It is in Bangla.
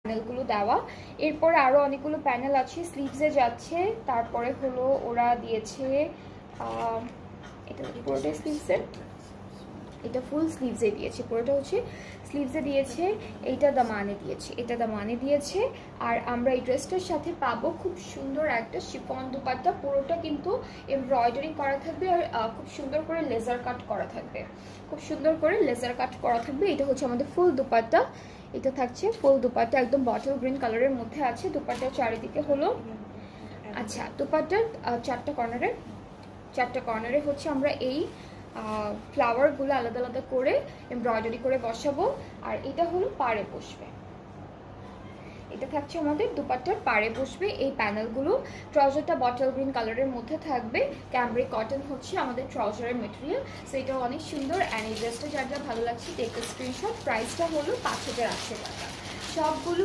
প্যানেলগুলো দেওয়া। এরপরে আরও অনেকগুলো প্যানেল আছে, স্লিভসে যাচ্ছে। তারপরে হলো ওরা দিয়েছে এটা পুরোটাই স্লিভসের, এটা ফুল স্লিভসে দিয়েছে, পুরোটা হচ্ছে স্লিভসে দিয়েছে। এইটা দামানে দিয়েছে, এটা দামানে দিয়েছে। আর আমরা এই ড্রেসটার সাথে পাবো খুব সুন্দর একটা শিফন দুপাট্টা, পুরোটা কিন্তু এমব্রয়ডারি করা থাকবে আর খুব সুন্দর করে লেজার কাট করা থাকবে, খুব সুন্দর করে লেজার কাট করা থাকবে। এটা হচ্ছে আমাদের ফুল দুপাট্টা, এটা থাকছে ফুল দুপাট্টা, একদম বটল গ্রিন কালারের মধ্যে আছে। দুপাট্টার চারিদিকে হলো আচ্ছা দুপাট্টার চারটা কর্নারে হচ্ছে আমরা এই ফ্লাওয়ারগুলো আলাদা আলাদা করে এমব্রয়ডারি করে বসাবো। আর এটা হলো পাড়ে বসবে, এটা থাকছে আমাদের দুপাট্টার পাড়ে বসবে এই প্যানেলগুলো। ট্রাউজারটা বটল গ্রিন কালারের মধ্যে থাকবে, ক্যামব্রিক কটন হচ্ছে আমাদের ট্রাউজারের মেটেরিয়াল। সো এটা অনেক সুন্দর। অ্যান্ড এই ড্রেসটা যার যা ভালো লাগছে টেক স্ক্রিনশট। প্রাইসটা হলো 5800 টাকা। সবগুলো